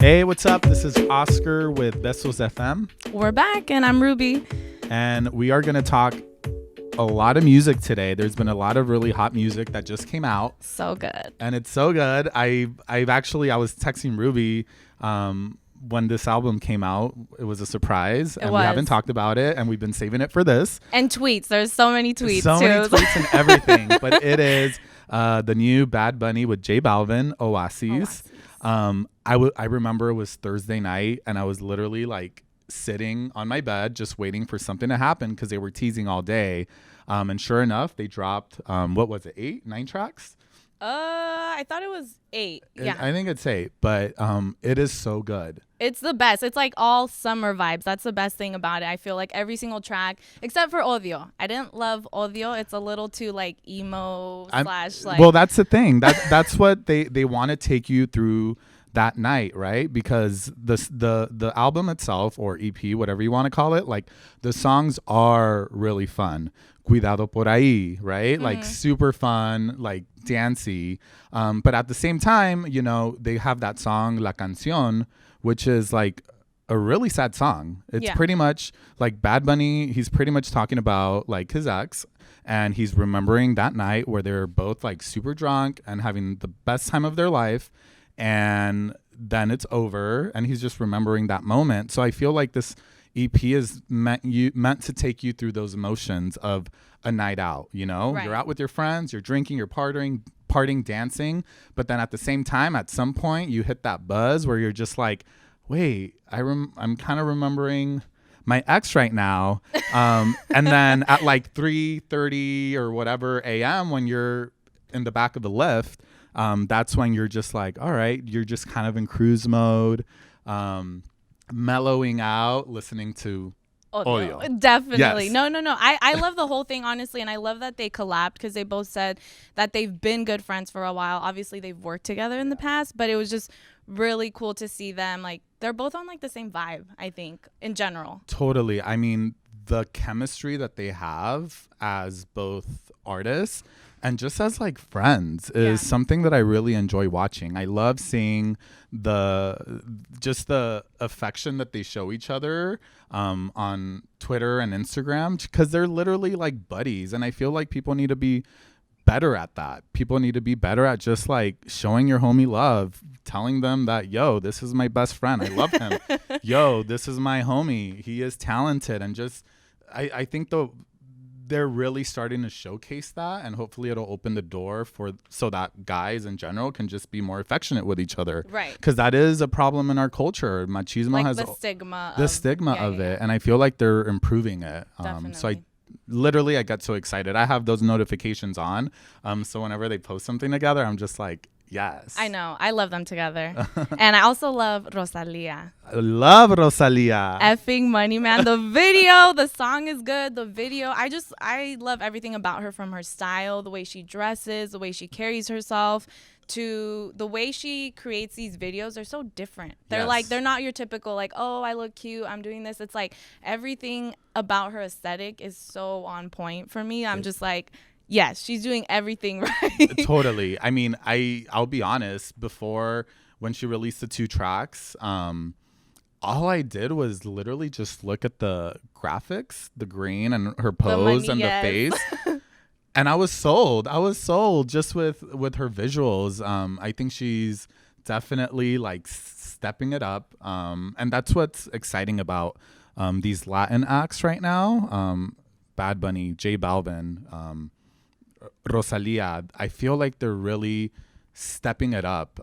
Hey, what's up? This is Oscar with Besos FM. We're back, and I'm Ruby. And we are going to talk a lot of music today. There's been a lot of really hot music that just came out. So good. And it's so good. I was texting Ruby when this album came out. It was a surprise. And we haven't talked about it. And we've been saving it for this. And tweets. There's so many tweets, so many tweets and everything. But it is the new Bad Bunny with J Balvin, Oasis. I remember it was Thursday night and I was literally like sitting on my bed just waiting for something to happen because they were teasing all day. And sure enough, they dropped, what was it, 9 tracks? I thought it was 8. Yeah. I think it's 8, but it is so good. It's the best. It's like all summer vibes. That's the best thing about it. I feel like every single track, except for Odio. I didn't love Odio. It's a little too like emo slash like. Well, that's the thing. That's what they want to take you through that night, right? Because the album itself, or EP, whatever you want to call it, like the songs are really fun. Cuidado por ahí, right? Mm-hmm. Like super fun, like dancey. But at the same time, you know, they have that song La Canción, which is like a really sad song. It's pretty much like Bad Bunny. He's pretty much talking about like his ex, and he's remembering that night where they're both like super drunk and having the best time of their life. And then it's over and he's just remembering that moment. So I feel like this EP is meant to take you through those emotions of a night out, you know? Right. You're out with your friends, you're drinking, you're partying, dancing, but then at the same time, at some point you hit that buzz where you're just like, wait, I'm kind of remembering my ex right now. And then at like 3:30 or whatever a.m. when you're in the back of the lift, that's when you're just like, all right, you're just kind of in cruise mode, mellowing out, listening to Odio. Definitely. Yes. No. I love the whole thing, honestly, and I love that they collabed because they both said that they've been good friends for a while. Obviously, they've worked together in the past, but it was just really cool to see them. Like, they're both on like the same vibe, I think, in general. Totally. I mean, the chemistry that they have as both artists and just as like friends is something that I really enjoy watching. I love seeing the affection that they show each other on Twitter and Instagram, because they're literally like buddies. And I feel like people need to be better at that. People need to be better at just like showing your homie love, telling them that, yo, this is my best friend. I love him. Yo, this is my homie. He is talented. And just, I think they're really starting to showcase that, and hopefully it'll open the door so that guys in general can just be more affectionate with each other. Right. Because that is a problem in our culture. Machismo like has the stigma of it, and I feel like they're improving it. So I get so excited. I have those notifications on. So whenever they post something together, I'm just like, yes. I know. I love them together. And I also love Rosalia. I love Rosalia. Effing money, man. The video, the song is good. The video, I love everything about her, from her style, the way she dresses, the way she carries herself, to the way she creates these videos. They're so different. They're not your typical like, oh, I look cute, I'm doing this. It's like everything about her aesthetic is so on point for me. I'm just like, yes, she's doing everything right. Totally. I mean, I'll be honest, before, when she released the 2 tracks, all I did was literally just look at the graphics, the green and her pose and the face. And I was sold. Just with her visuals. I think she's definitely like stepping it up. And that's what's exciting about these Latin acts right now. Bad Bunny, J Balvin, Rosalia. I feel like they're really stepping it up.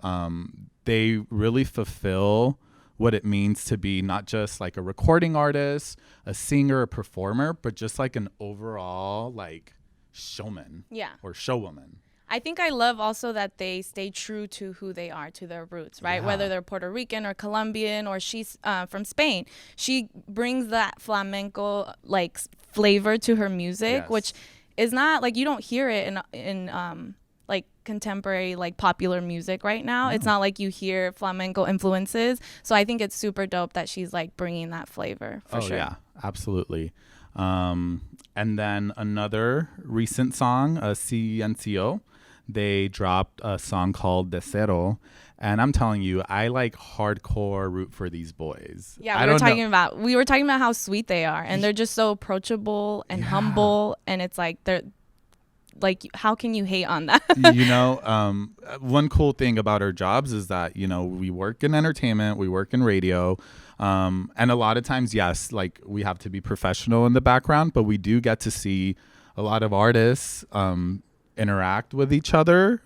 They really fulfill what it means to be not just like a recording artist, a singer, a performer, but just like an overall like showman or showwoman. I think I love also that they stay true to who they are, to their roots, right? Yeah. Whether they're Puerto Rican or Colombian, or she's from Spain. She brings that flamenco like flavor to her music, which is not like, you don't hear it in like contemporary like popular music right now. It's not like you hear flamenco influences. So I think it's super dope that she's like bringing that flavor for sure. Yeah, absolutely. And then another recent song, CNCO, they dropped a song called De Cero, And I'm telling you, I like hardcore root for these boys. Yeah, I we were don't talking know. about how sweet they are, and they're just so approachable and Yeah. humble, and it's like they're like, how can you hate on that? One cool thing about our jobs is that, we work in entertainment, we work in radio. And a lot of times, yes, like we have to be professional in the background, but we do get to see a lot of artists interact with each other.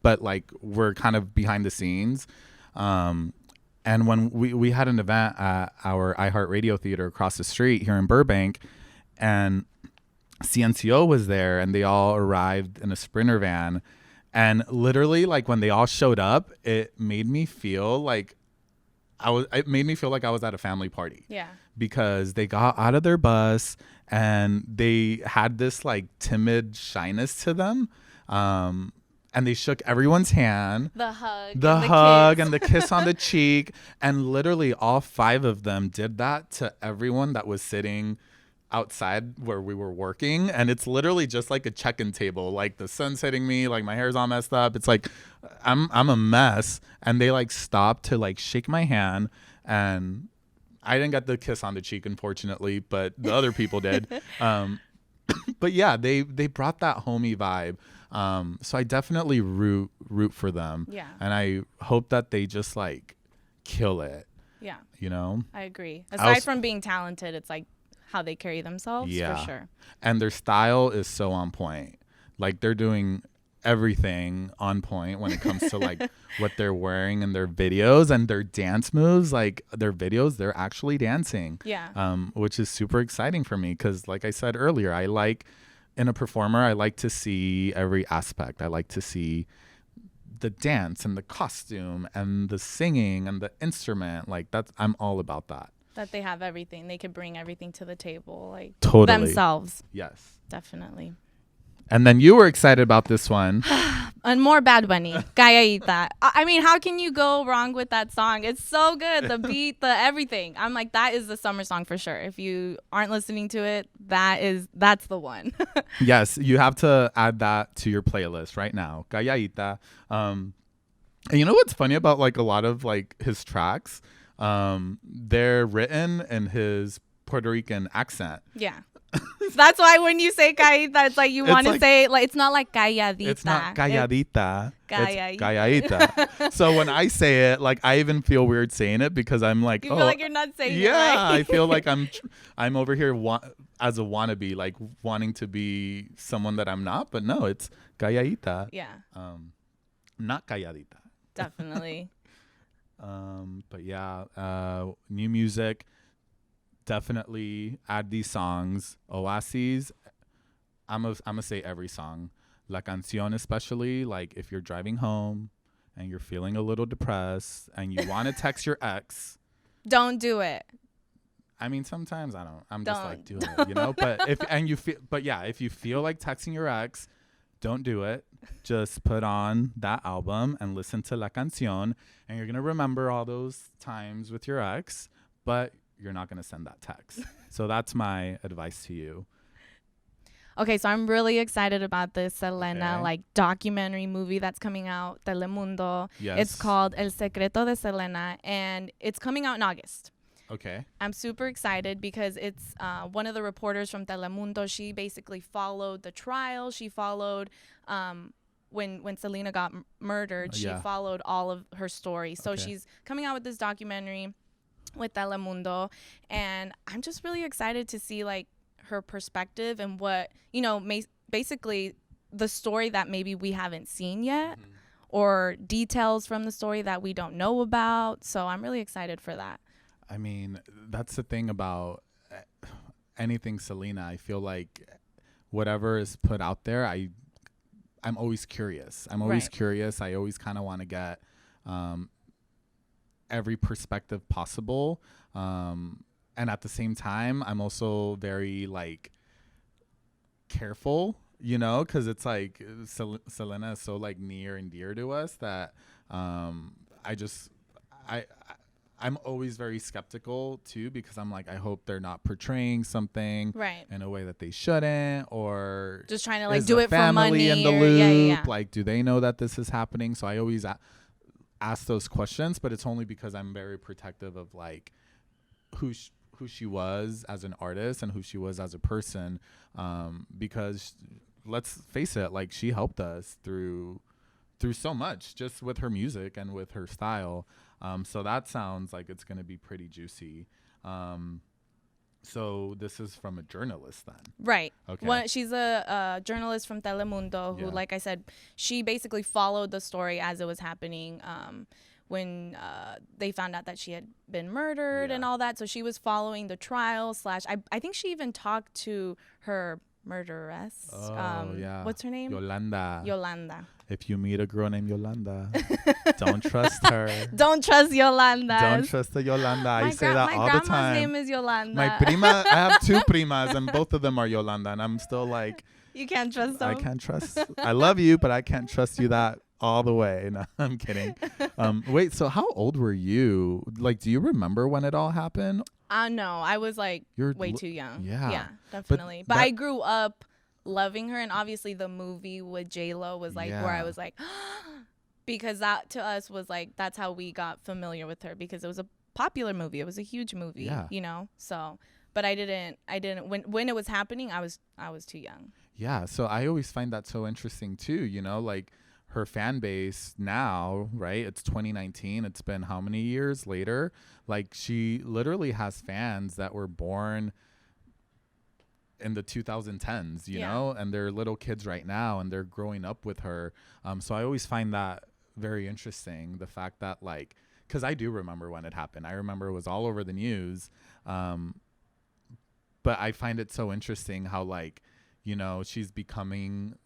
But like we're kind of behind the scenes. And when we had an event at our iHeartRadio theater across the street here in Burbank, and CNCO was there, and they all arrived in a Sprinter van. And literally, like when they all showed up, it made me feel like I was at a family party. Yeah. Because they got out of their bus and they had this like timid shyness to them. And they shook everyone's hand. The hug. And the kiss on the cheek. And literally all 5 of them did that to everyone that was sitting outside where we were working. And it's literally just like a check-in table. Like the sun's hitting me, like my hair's all messed up. It's like I'm a mess. And they like stopped to like shake my hand. And I didn't get the kiss on the cheek, unfortunately, but the other people did. But yeah, they brought that homey vibe. So I definitely root for them. Yeah. And I hope that they just like kill it. Yeah. I agree. Aside from being talented, it's like how they carry themselves, for sure. And their style is so on point. Like they're doing everything on point when it comes to like what they're wearing in their videos and their dance moves. Like their videos, they're actually dancing. Yeah. Which is super exciting for me because, like I said earlier, in a performer, I like to see every aspect. I like to see the dance and the costume and the singing and the instrument. Like I'm all about that. That they have everything. They could bring everything to the table, like totally themselves. Yes. Definitely. And then you were excited about this one. And more Bad Bunny. Galleita. I mean, how can you go wrong with that song? It's so good. The beat, the everything. I'm like, that is the summer song for sure. If you aren't listening to it, that's the one. Yes, you have to add that to your playlist right now. Galleita. And you know what's funny about like a lot of like his tracks? They're written in his Puerto Rican accent. Yeah. That's why when you say calladita, it's like you want to say like it's not like calladita. It's not calladita. Calladita. It's calladita. So when I say it, like I even feel weird saying it because I'm like, you feel like you're not saying it right. Yeah, I feel like I'm over here as a wannabe, like wanting to be someone that I'm not. But no, it's calladita. Yeah. Not calladita. Definitely. But yeah, new music. Definitely add these songs. Oasis, I'm gonna say every song. La Canción especially, like if you're driving home and you're feeling a little depressed and you want to text your ex. Don't do it. I mean, sometimes I don't. I'm just like, do it, But if you feel like texting your ex, don't do it. Just put on that album and listen to La Canción, and you're gonna remember all those times with your ex, but you're not going to send that text. So that's my advice to you. Okay, so I'm really excited about this Selena like documentary movie that's coming out, Telemundo. Yes. It's called El Secreto de Selena, and it's coming out in August. Okay. I'm super excited because it's one of the reporters from Telemundo. She basically followed the trial. She followed when Selena got murdered. She followed all of her story. So she's coming out with this documentary with Telemundo, and I'm just really excited to see like her perspective and what basically the story that maybe we haven't seen yet, or details from the story that we don't know about. So I'm really excited for that. I mean, that's the thing about anything Selena. I feel like whatever is put out there, I'm always curious. I'm always curious. I always kind of want to get every perspective possible, and at the same time I'm also very like careful, because it's like Selena is so like near and dear to us that I'm always very skeptical too, because I'm like, I hope they're not portraying something in a way that they shouldn't, or just trying to like do it for money in the or, loop. yeah. Like, do they know that this is happening? So I always ask those questions, but it's only because I'm very protective of like who she was as an artist and who she was as a person, because let's face it, like she helped us through so much just with her music and with her style. So that sounds like it's going to be pretty juicy. So this is from a journalist then. Right. Okay. She's a journalist from Telemundo who, like I said, she basically followed the story as it was happening when they found out that she had been murdered and all that. So she was following the trial / I think she even talked to her murderess. What's her name? Yolanda. If you meet a girl named Yolanda, don't trust her. Don't trust Yolanda. Don't trust the Yolanda. I say that all the time. My grandma's name is Yolanda. My prima, I have 2 primas, and both of them are Yolanda, and I'm still like, you can't trust them. I can't trust. I love you, but I can't trust you that all the way. No, I'm kidding. Wait, so how old were you? Like, do you remember when it all happened? No, I was like way too young. Yeah, definitely. But I grew up loving her, and obviously the movie with J-Lo was like where I was like, because that to us was like, that's how we got familiar with her, because it was a popular movie. It was a huge movie, you know? So, but I didn't when it was happening, I was too young. Yeah. So I always find that so interesting too, you know, like her fan base now, right? It's 2019. It's been how many years later? Like she literally has fans that were born in the 2010s, you know, and they're little kids right now and they're growing up with her. So I always find that very interesting. The fact that like, cause I do remember when it happened. I remember it was all over the news. But I find it so interesting how like, you know, she's becoming,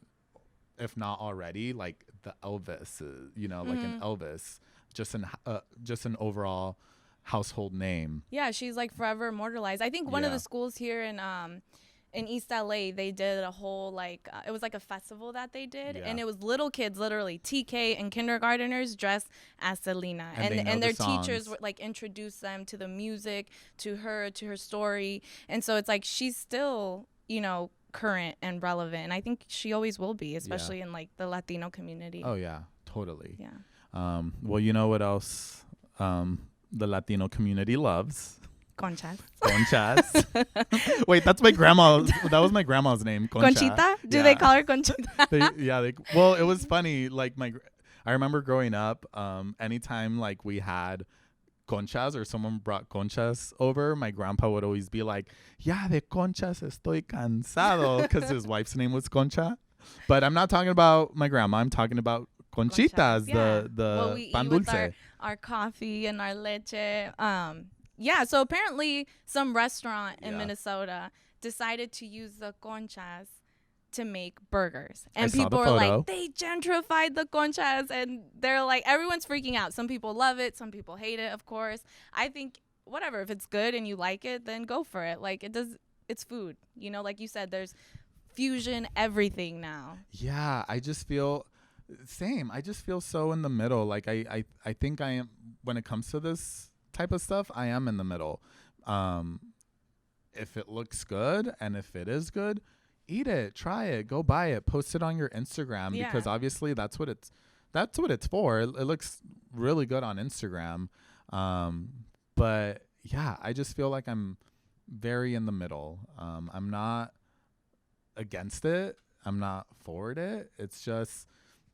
if not already, like the Elvis, you know, like an Elvis, just an overall household name. Yeah, she's like forever immortalized. I think one of the schools here in East LA, they did a whole like it was like a festival that they did, and it was little kids, literally TK and kindergarteners dressed as Selena, and their teachers would like introduce them to the music, to her story, and so it's like she's still, you know, current and relevant, and I think she always will be, especially in like the Latino community. Oh yeah, totally. Yeah. Well, you know what else the Latino community loves? Conchas. Wait, that's my grandma. That was my grandma's name, Concha. Conchita? Do they call her Conchita? Well, it was funny. Like I remember growing up, anytime like we had conchas or someone brought conchas over, my grandpa would always be like, "Ya de conchas estoy cansado," because his wife's name was Concha. But I'm not talking about my grandma. I'm talking about conchitas, the we pan eat dulce. with our coffee and our leche. Yeah, so apparently some restaurant in Minnesota decided to use the conchas to make burgers. And people are like, they gentrified the conchas, and they're like, everyone's freaking out. Some people love it, some people hate it, of course. I think whatever, if it's good and you like it, then go for it. Like it's food. You know, like you said, there's fusion everything now. Yeah, I just feel same. I just feel so in the middle. Like I think I am, when it comes to this type of stuff, I am in the middle. If it looks good and if it is good, eat it, try it, go buy it, post it on your Instagram, because obviously that's what it's for. It looks really good on Instagram. But yeah, I just feel like I'm very in the middle. I'm not against it, I'm not for it. It's just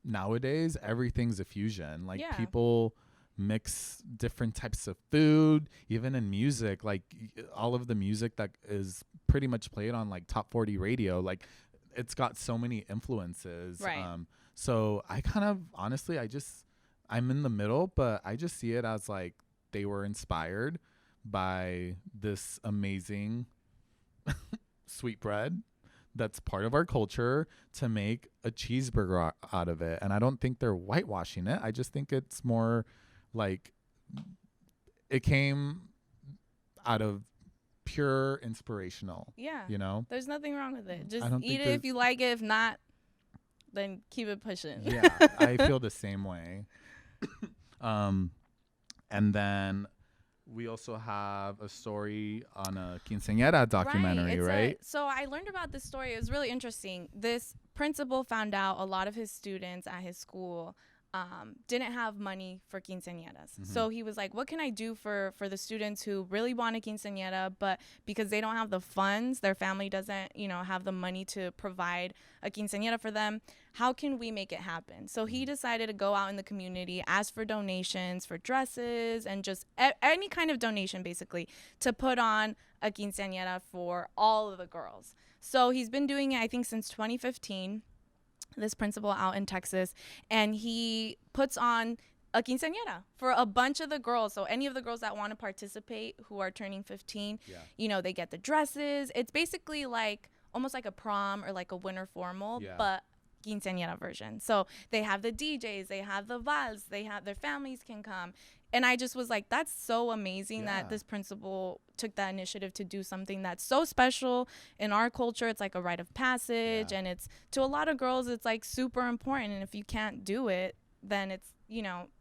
nowadays everything's a fusion. Like people mix different types of food, even in music, like all of the music that is pretty much played on like top 40 radio, like it's got so many influences. So I kind of honestly, I'm in the middle, but I just see it as like they were inspired by this amazing sweetbread that's part of our culture to make a cheeseburger out of it. And I don't think they're whitewashing it. I just think it's more like it came out of pure inspirational. Yeah. You know? There's nothing wrong with it. Just eat it if you like it. If not, then keep it pushing. Yeah. I feel the same way. And then we also have a story on a quinceañera documentary, right? So I learned about this story. It was really interesting. This principal found out a lot of his students at his school didn't have money for quinceañeras. So he was like, what can I do for the students who really want a quinceañera, but because they don't have the funds, their family doesn't, have the money to provide a quinceañera for them, how can we make it happen? So he decided to go out in the community, ask for donations for dresses and just any kind of donation, basically, to put on a quinceañera for all of the girls. So he's been doing it, I think, since 2015. This principal out in Texas, and he puts on a quinceañera for a bunch of the girls. So any of the girls that want to participate who are turning 15, they get the dresses. It's basically like almost like a prom or like a winter formal, but quinceañera version. So they have the DJs, they have the vals, they have their families can come. And I just was like, that's so amazing that this principal took that initiative to do something that's so special in our culture. It's like a rite of passage, and it's, to a lot of girls, it's like super important. And if you can't do it, then it's,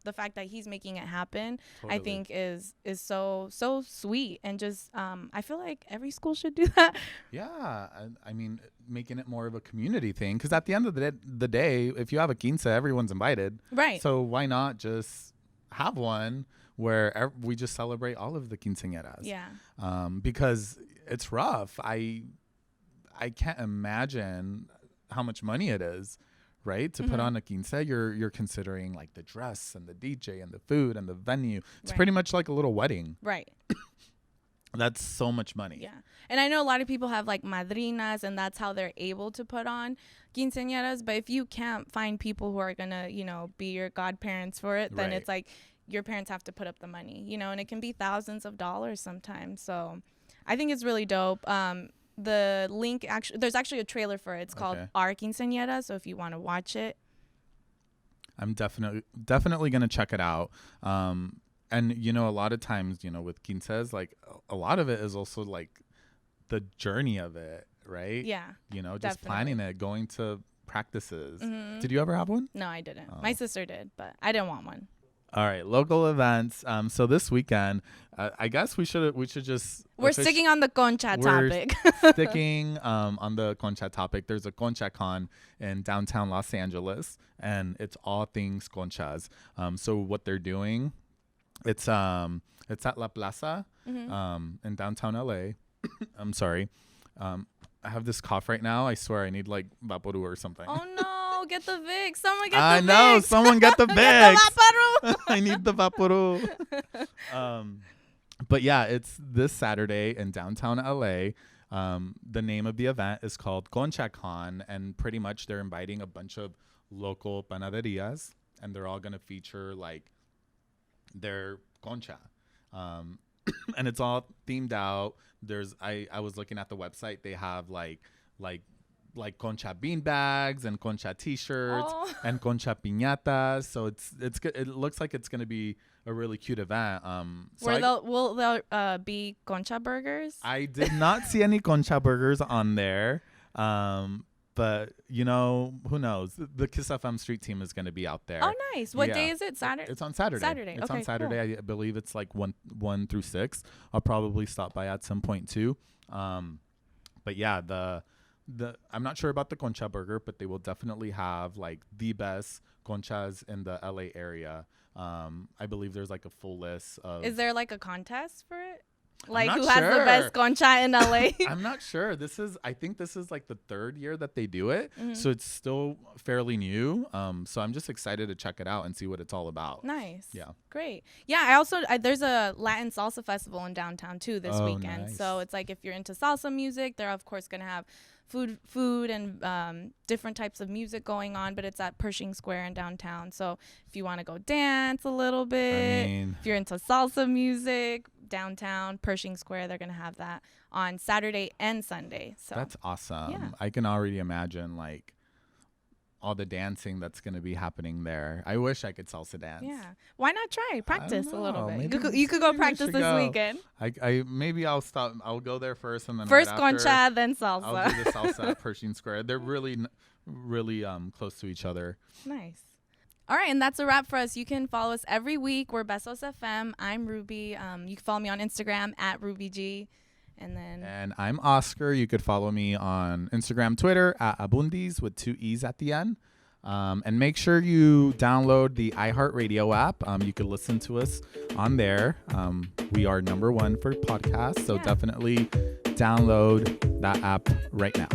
the fact that he's making it happen, I think is so sweet. And just, I feel like every school should do that. Yeah. I mean, making it more of a community thing. Because at the end of the day, if you have a quince, everyone's invited. Right. So why not just have one where we just celebrate all of the quinceañeras? Yeah. Because it's rough. I can't imagine how much money it is, right? To put on a quince, you're considering like the dress and the DJ and the food and the venue. It's pretty much like a little wedding. Right. That's so much money. Yeah. And I know a lot of people have like madrinas, and that's how they're able to put on quinceañeras. But if you can't find people who are going to, be your godparents for it, then it's like your parents have to put up the money, and it can be thousands of dollars sometimes. So I think it's really dope. The link, there's actually a trailer for it. It's called Our Quinceañera. So if you want to watch it. I'm definitely going to check it out. And, a lot of times, with quinces, like a lot of it is also like the journey of it, right? Yeah. Just planning it, going to practices. Did you ever have one? No, I didn't. My sister did, but I didn't want one. All right. Local events. So this weekend, I guess we should just. We're sticking on the Concha topic. Sticking on the Concha topic. There's a Concha Con in downtown Los Angeles, and it's all things conchas. So what they're doing. It's at La Plaza in downtown LA. I'm sorry. I have this cough right now. I swear I need like Vaporu or something. Oh no, get the Vicks. Someone get the Vicks. I know, someone get the Vicks. Get the Vaporu. I need the Vaporu. But yeah, it's this Saturday in downtown LA. The name of the event is called Concha Con, and pretty much they're inviting a bunch of local panaderias, and they're all going to feature like their concha, and it's all themed out. I was looking at the website. They have like concha bean bags and concha t-shirts and concha piñatas. So it's good. It looks like it's gonna be a really cute event. Will there be concha burgers? I did not see any concha burgers on there. But, who knows? The Kiss FM Street team is going to be out there. Oh, nice. What day is it? Saturday? It's on Saturday. It's on Saturday. Cool. I believe it's like 1 through 6. I'll probably stop by at some point too. But yeah, I'm not sure about the concha burger, but they will definitely have like the best conchas in the LA area. I believe there's like a full list of. Is there like a contest for it? Like who has the best concha in LA? I'm not sure. I think this is like the 3rd year that they do it. So it's still fairly new. So I'm just excited to check it out and see what it's all about. Nice. Yeah. Great. Yeah. There's a Latin salsa festival in downtown too this weekend. Nice. So it's like if you're into salsa music, they're of course going to have food and different types of music going on, but it's at Pershing Square in downtown. So if you want to go dance a little bit, if you're into salsa music, downtown Pershing Square, they're gonna have that on Saturday and Sunday. So that's awesome. Yeah. I can already imagine like all the dancing that's gonna be happening there. I wish I could salsa dance. Yeah, why not try practice a little bit? Maybe, you could go practice this weekend. Maybe I'll stop. I'll go there first, and then first right concha, after, then salsa. I'll do the salsa at Pershing Square. They're really close to each other. Nice. All right, and that's a wrap for us. You can follow us every week. We're Besos FM. I'm Ruby. You can follow me on Instagram at RubyG. And I'm Oscar. You could follow me on Instagram, Twitter at Abundis with 2 E's at the end. And make sure you download the iHeartRadio app. You can listen to us on there. We are #1 for podcasts, so definitely download that app right now.